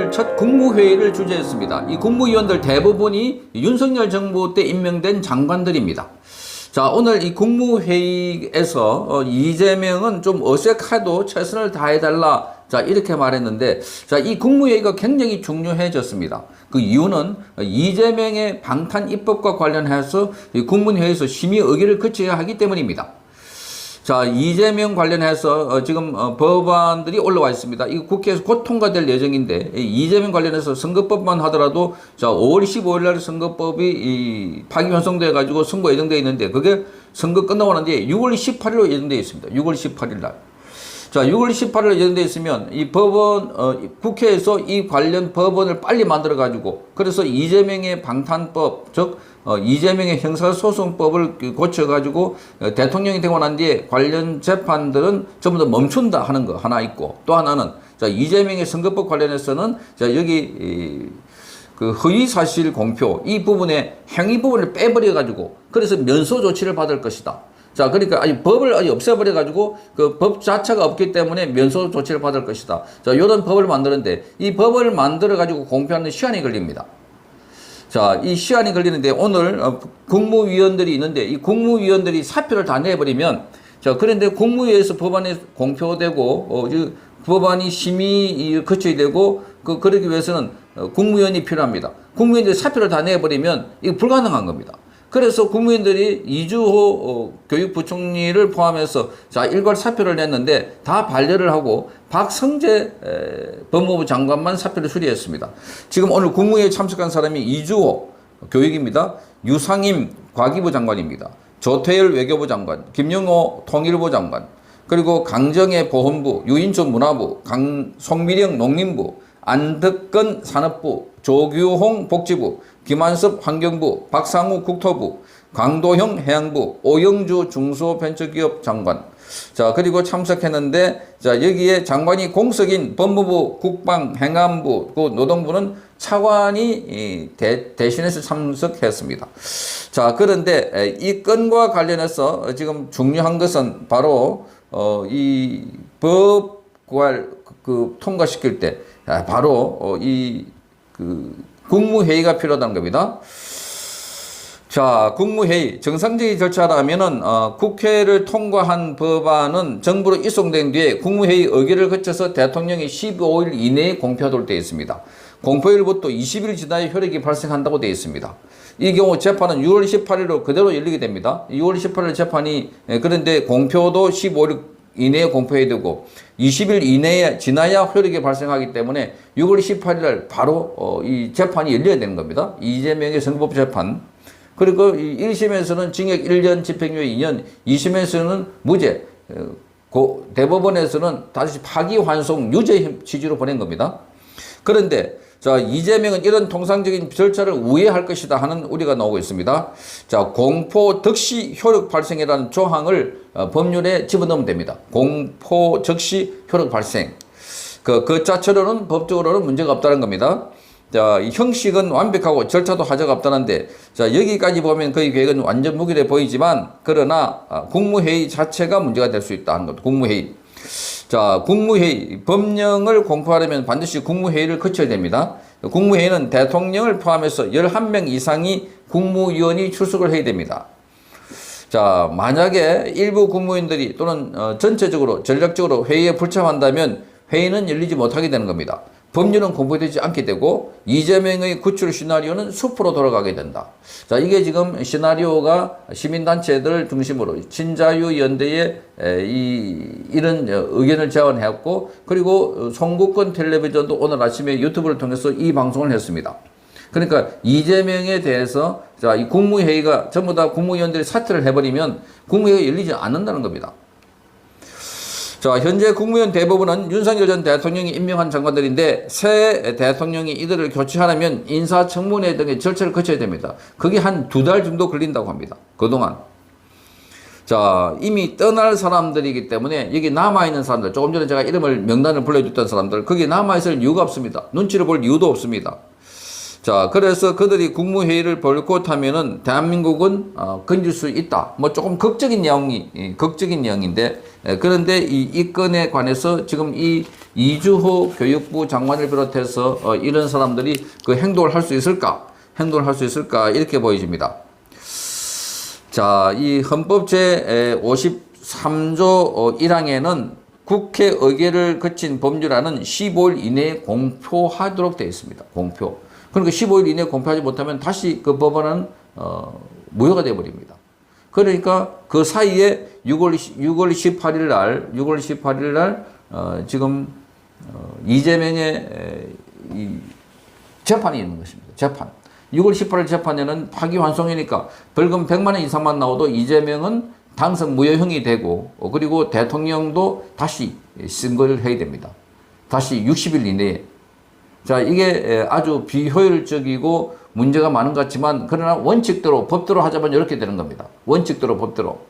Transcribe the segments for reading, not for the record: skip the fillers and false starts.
오늘 첫 국무회의를 주재했습니다. 이 국무위원들 대부분이 윤석열 정부 때 임명된 장관들입니다. 자, 오늘 이 국무회의에서 이재명은 좀 어색해도 최선을 다해달라. 자, 이렇게 말했는데, 자, 이 국무회의가 굉장히 중요해졌습니다. 그 이유는 이재명의 방탄 입법과 관련해서 이 국무회의에서 심의 의결을 거쳐야 하기 때문입니다. 자, 이재명 관련해서 지금 법안들이 올라와 있습니다. 이 국회에서 곧 통과될 예정인데, 이재명 관련해서 선거법만 하더라도 자, 5월 15일 날 선거법이 파기환송돼 가지고 선거 예정되어 있는데, 그게 선거 끝나고 난 뒤에 6월 18일로 예정되어 있습니다. 6월 18일 날. 자, 6월 18일 예정되어 있으면 이 법원, 국회에서 이 관련 법원을 빨리 만들어 가지고, 그래서 이재명의 방탄법, 즉 이재명의 형사소송법을 고쳐가지고 대통령이 되고 난 뒤에 관련 재판들은 전부 다 멈춘다 하는 거 하나 있고, 또 하나는 자, 이재명의 선거법 관련해서는 자, 여기 그 허위사실 공표 이 부분에 행위 부분을 빼버려가지고 그래서 면소 조치를 받을 것이다. 자, 그러니까 법을 없애버려가지고 그 법 자체가 없기 때문에 면소 조치를 받을 것이다. 자, 이런 법을 만드는데 이 법을 만들어가지고 공표하는 시간이 걸립니다. 자, 이 시간이 걸리는데 오늘 국무위원들이 있는데 이 국무위원들이 사표를 다 내버리면 자, 그런데 국무회의에서 법안이 공표되고 법안이 심의 거쳐야 되고 그러기 위해서는 국무위원이 필요합니다. 국무위원들이 사표를 다 내버리면 이거 불가능한 겁니다. 그래서 국무위원들이 이주호 교육부총리를 포함해서 자, 일괄 사표를 냈는데 다 반려를 하고 박성재 법무부 장관만 사표를 수리했습니다. 지금 오늘 국무회의에 참석한 사람이 이주호 교육입니다. 유상임 과기부 장관입니다. 조태열 외교부 장관, 김영호 통일부 장관, 그리고 강정혜 보훈부, 유인촌 문화부, 송미령 농림부, 안덕건 산업부, 조규홍 복지부, 김한섭 환경부, 박상우 국토부, 강도형 해양부, 오영주 중소벤처기업 장관. 자, 그리고 참석했는데, 자, 여기에 장관이 공석인 법무부, 국방, 행안부, 그 노동부는 차관이 대신해서 참석했습니다. 자, 그런데 이 건과 관련해서 지금 중요한 것은 바로 이 법을 통과시킬 때 바로 국무회의가 필요하다는 겁니다. 자, 국무회의 정상적인 절차라면은 국회를 통과한 법안은 정부로 이송된 뒤에 국무회의 의결을 거쳐서 대통령이 15일 이내에 공표하도록 되어 있습니다. 공표일부터 20일 지나야 효력이 발생한다고 되어 있습니다. 이 경우 재판은 6월 18일로 그대로 열리게 됩니다. 6월 18일 재판이 그런데 공표도 15일 이내에 공표해야 되고 20일 이내에 지나야 효력이 발생하기 때문에 6월 18일 날 바로 이 재판이 열려야 되는 겁니다. 이재명의 선거법 재판. 그리고 1심에서는 징역 1년, 집행유예 2년, 2심에서는 무죄, 대법원에서는 다시 파기환송 유죄 취지로 보낸 겁니다. 그런데 자, 이재명은 이런 통상적인 절차를 우회할 것이다 하는 우려가 나오고 있습니다. 자, 공포 득시 효력 발생이라는 조항을 법률에 집어넣으면 됩니다. 공포 즉시 효력 발생. 그 자체로는 법적으로는 문제가 없다는 겁니다. 자, 이 형식은 완벽하고 절차도 하자가 없다는데, 자, 여기까지 보면 거의 계획은 완전 무결해 보이지만, 그러나 국무회의 자체가 문제가 될 수 있다 하는 것. 국무회의. 자, 국무회의, 법령을 공포하려면 반드시 국무회의를 거쳐야 됩니다. 국무회의는 대통령을 포함해서 11명 이상이 국무위원이 출석을 해야 됩니다. 자, 만약에 일부 국무위원들이 또는 전체적으로 전략적으로 회의에 불참한다면 회의는 열리지 못하게 되는 겁니다. 법률은 공포되지 않게 되고 이재명의 구출 시나리오는 숲으로 돌아가게 된다. 자, 이게 지금 시나리오가 시민단체들 중심으로 친자유연대에 이런 의견을 제안했고, 그리고 송국권 텔레비전도 오늘 아침에 유튜브를 통해서 이 방송을 했습니다. 그러니까 이재명에 대해서 자, 이 국무회의가 전부 다 국무위원들이 사퇴를 해버리면 국무회의가 열리지 않는다는 겁니다. 자, 현재 국무위원 대부분은 윤석열 전 대통령이 임명한 장관들인데 새 대통령이 이들을 교체하려면 인사청문회 등의 절차를 거쳐야 됩니다. 그게 한 2달 정도 걸린다고 합니다. 그동안. 자, 이미 떠날 사람들이기 때문에 여기 남아있는 사람들, 조금 전에 제가 명단을 불러줬던 사람들, 거기 남아있을 이유가 없습니다. 눈치를 볼 이유도 없습니다. 자, 그래서 그들이 국무회의를 보이콧하면은 대한민국은 건질 수 있다. 뭐 조금 극적인 내용인데, 그런데 이 건에 관해서 지금 이 이주호 교육부 장관을 비롯해서 이런 사람들이 그 행동을 할 수 있을까? 행동을 할 수 있을까? 이렇게 보여집니다. 자, 이 헌법 제 53조 1항에는 국회 의결을 거친 법률안은 15일 이내에 공표하도록 되어 있습니다. 공표. 그러니까 15일 이내에 공표하지 못하면 다시 그 법안은 무효가 되어 버립니다. 그러니까 그 사이에 6월 18일 날 지금 이재명의 이 재판이 있는 것입니다. 재판. 6월 18일 재판에는 파기환송이니까 벌금 100만 원 이상만 나오도 이재명은 당선 무효형이 되고 그리고 대통령도 다시 선거를 해야 됩니다. 다시 60일 이내에. 자, 이게 아주 비효율적이고 문제가 많은 것 같지만 그러나 원칙대로 법대로 하자면 이렇게 되는 겁니다. 원칙대로 법대로.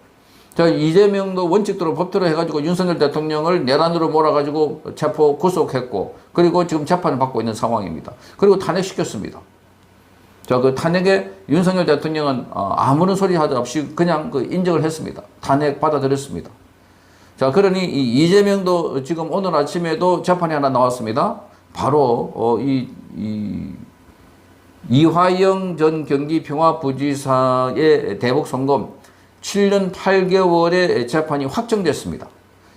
자, 이재명도 원칙대로 법대로 해가지고 윤석열 대통령을 내란으로 몰아가지고 체포 구속했고 그리고 지금 재판을 받고 있는 상황입니다. 그리고 탄핵시켰습니다. 자, 그 탄핵에 윤석열 대통령은 아무런 소리 하지 없이 그냥 그 인정을 했습니다. 탄핵 받아들였습니다. 자, 그러니 이 이재명도 지금 오늘 아침에도 재판이 하나 나왔습니다. 바로 이화영 전 경기평화부지사의 대북 송금 7년 8개월의 재판이 확정됐습니다.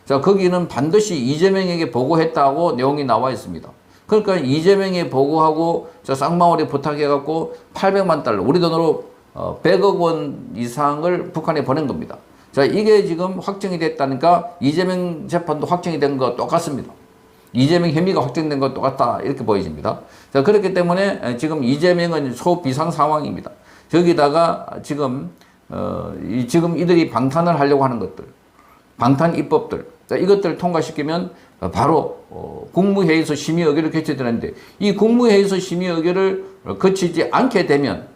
자, 거기는 반드시 이재명에게 보고했다고 내용이 나와 있습니다. 그러니까 이재명이 보고하고 저 쌍방울이 부탁해갖고 800만 달러, 우리 돈으로 100억 원 이상을 북한에 보낸 겁니다. 자, 이게 지금 확정이 됐다니까 이재명 재판도 확정이 된 거 똑같습니다. 이재명 혐의가 확정된 것 똑같다 이렇게 보여집니다. 자, 그렇기 때문에 지금 이재명은 소비상 상황입니다. 저기다가 지금 지금 이들이 방탄을 하려고 하는 것들, 방탄 입법들, 자, 이것들을 통과시키면 바로 국무회의에서 심의 의결을 거쳐야 되는데 이 국무회의에서 심의 의결을 거치지 않게 되면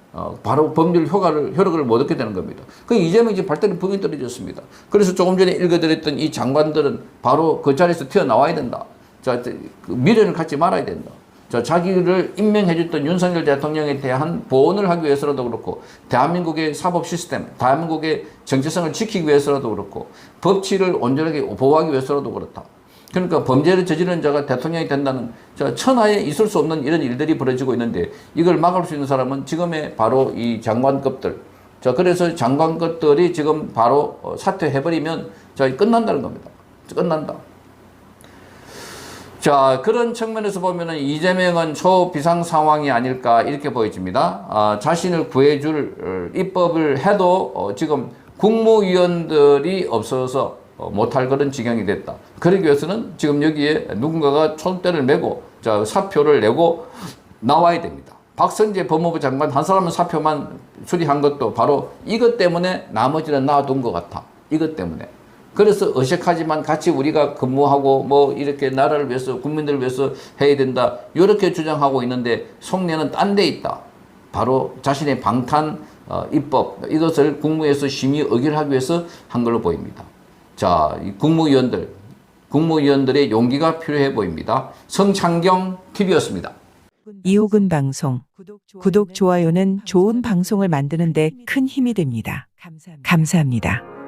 바로 법률 효력을 못 얻게 되는 겁니다. 그 이재명이 지금 발등에 붕이 떨어졌습니다. 그래서 조금 전에 읽어드렸던 이 장관들은 바로 그 자리에서 튀어나와야 된다. 자, 그 미련을 갖지 말아야 된다. 자, 자기를 임명해줬던 윤석열 대통령에 대한 보온을 하기 위해서라도 그렇고, 대한민국의 사법 시스템, 대한민국의 정체성을 지키기 위해서라도 그렇고, 법치를 온전하게 보호하기 위해서라도 그렇다. 그러니까 범죄를 저지른 자가 대통령이 된다는 천하에 있을 수 없는 이런 일들이 벌어지고 있는데 이걸 막을 수 있는 사람은 지금의 바로 이 장관급들. 자, 그래서 장관급들이 지금 바로 사퇴해버리면 자, 끝난다는 겁니다. 끝난다. 자, 그런 측면에서 보면은 이재명은 초비상 상황이 아닐까 이렇게 보여집니다. 자신을 구해줄 입법을 해도 지금 국무위원들이 없어서 못할 그런 지경이 됐다. 그러기 위해서는 지금 여기에 누군가가 총대를 메고 자, 사표를 내고 나와야 됩니다. 박성재 법무부 장관 한 사람은 사표만 수리한 것도 바로 이것 때문에 나머지는 놔둔 것 같아. 이것 때문에. 그래서 어색하지만 같이 우리가 근무하고 뭐 이렇게 나라를 위해서 국민들을 위해서 해야 된다. 이렇게 주장하고 있는데 속내는 딴 데 있다. 바로 자신의 방탄 입법 이것을 국무회에서 심의 의결하기 위해서 한 걸로 보입니다. 자, 이 국무위원들의 용기가 필요해 보입니다. 성창경 TV였습니다. 이호근 방송 구독, 좋아요는 좋은 방송을 만드는 데 큰 힘이 됩니다. 감사합니다.